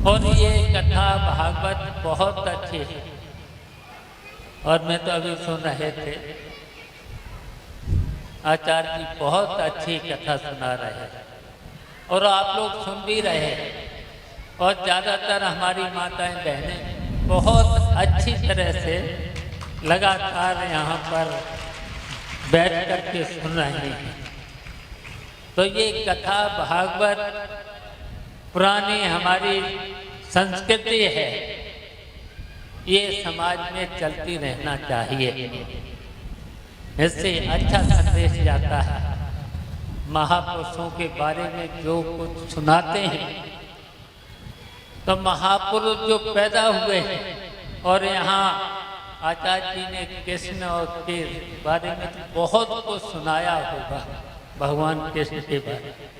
और ये कथा भागवत बहुत अच्छी है। और मैं तो अभी सुन रहे थे, आचार्य जी बहुत अच्छी कथा सुना रहे हैं और आप लोग सुन भी रहे हैं। और ज़्यादातर हमारी माताएं बहनें बहुत अच्छी तरह से लगातार यहाँ पर बैठ कर के सुन रहे हैं। तो ये कथा भागवत पुरानी हमारी संस्कृति है, ये समाज में चलती रहना चाहिए। इससे अच्छा संदेश जाता है। महापुरुषों के बारे में जो कुछ सुनाते हैं, तो महापुरुष जो पैदा हुए हैं, और यहाँ आचार्य जी ने कृष्ण और के बारे में बहुत कुछ सुनाया होगा, भगवान कृष्ण के बारे में।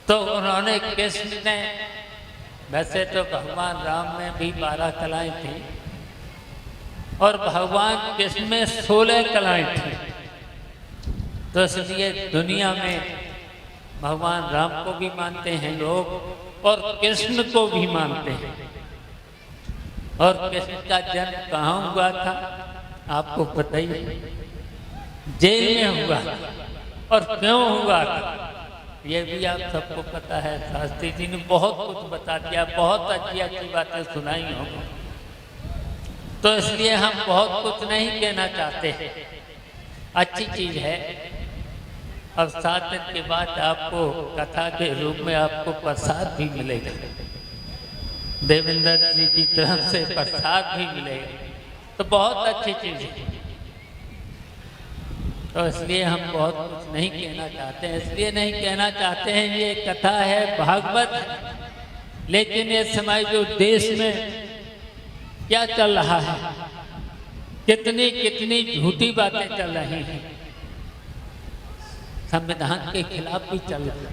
तो उन्होंने कृष्ण ने, वैसे तो भगवान राम में भी 12 कलाएं थी और भगवान कृष्ण में 16 कलाएं थी। तो इसलिए दुनिया में भगवान राम को भी मानते हैं लोग और कृष्ण को भी मानते हैं। और कृष्ण का जन्म कहाँ हुआ था आपको पता ही है, जेल में हुआ। और क्यों हुआ था ये भी आप सबको पता है। शास्त्री जी ने बहुत कुछ बता दिया, बहुत अच्छी अच्छी बातें सुनाई हों। तो इसलिए हम बहुत कुछ नहीं कहना चाहते हैं। अच्छी चीज है। अब 7 दिन के बाद आपको कथा के रूप में आपको प्रसाद भी मिलेगा, देवेंद्र जी की तरफ से प्रसाद भी मिलेगा। तो बहुत अच्छी चीज है। तो इसलिए हम बहुत कुछ नहीं कहना चाहते हैं। इसलिए नहीं कहना चाहते हैं, ये कथा है भागवत। लेकिन इस समय जो देश में क्या चल रहा है, कितनी कितनी झूठी बातें चल रही हैं, संविधान के खिलाफ भी चल रही है,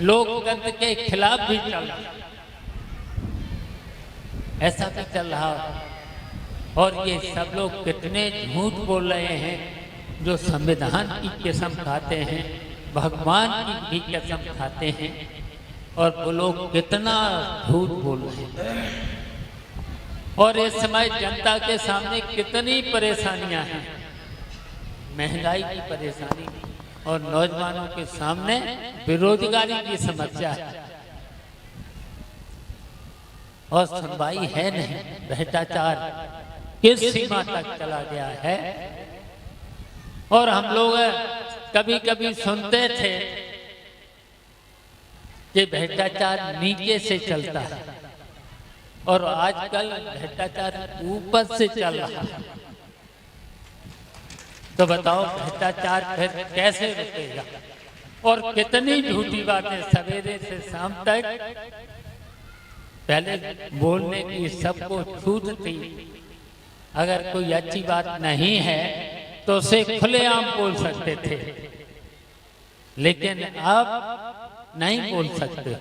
लोकतंत्र के खिलाफ भी चल रहा है, ऐसा भी चल रहा है। और ये सब लोग कितने झूठ बोल रहे हैं, जो संविधान की कसम खाते हैं, भगवान की भी कसम खाते हैं। और वो लोग कितना झूठ बोल रहे हैं। और इस समय जनता के सामने कितनी परेशानियां हैं, महंगाई की परेशानी और नौजवानों के सामने बेरोजगारी की समस्या है। और सुनवाई है नहीं, भ्रष्टाचार किस सीमा तक चला गया है। और हम लोग कभी कभी सुनते थे कि भ्रष्टाचार नीचे से चलता है, और आजकल भ्रष्टाचार ऊपर से चल रहा है। तो बताओ भ्रष्टाचार फिर कैसे रुकेगा। और कितनी झूठी बातें सवेरे से शाम तक। पहले बोलने की सबको छूट थी, अगर कोई अच्छी बात नहीं है तो उसे खुलेआम बोल सकते थे, लेकिन अब नहीं बोल सकते।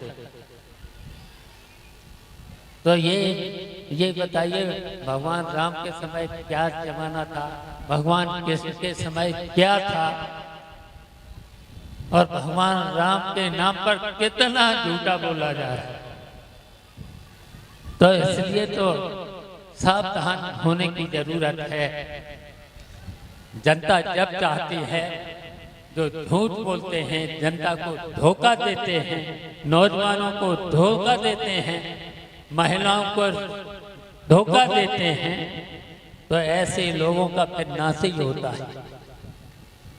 तो ये बताइए, भगवान राम के समय क्या जमाना था, भगवान कृष्ण के समय क्या था, और भगवान राम के नाम पर कितना झूठा बोला जा रहा है। तो इसलिए तो सावधान होने की जरूरत है। जनता जब चाहती है, जो झूठ बोलते हैं, जनता को धोखा देते हैं, नौजवानों को धोखा देते हैं, महिलाओं को धोखा देते हैं, तो ऐसे लोगों का फिर नाश ही होता है।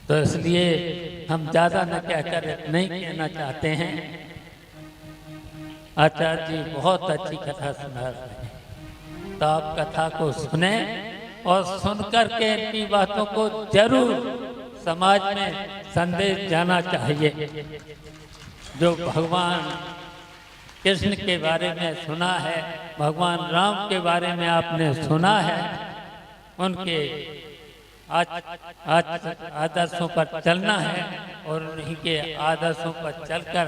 तो इसलिए हम ज्यादा न कहकर नहीं कहना चाहते हैं। आचार्य जी बहुत अच्छी कथा सुना रहे हैं, तो आप कथा को सुने और सुनकर के इनकी बातों को जरूर समाज में संदेश जाना चाहिए। जो भगवान कृष्ण के बारे में सुना है, भगवान राम के बारे में आपने सुना है, उनके आदर्शों पर चलना है और उन्हीं के आदर्शों पर चलकर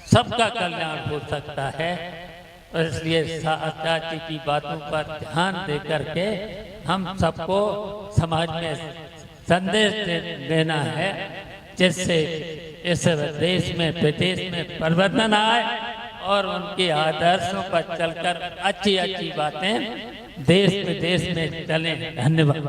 सबका कल्याण हो सकता है। और इसलिए आचार्य जी की बातों पर ध्यान दे करके हम सबको समाज में संदेश देना है, जिससे इस देश में, प्रदेश में परिवर्तन आए और उनके आदर्शों पर चलकर अच्छी अच्छी बातें देश विदेश में चलें। धन्यवाद।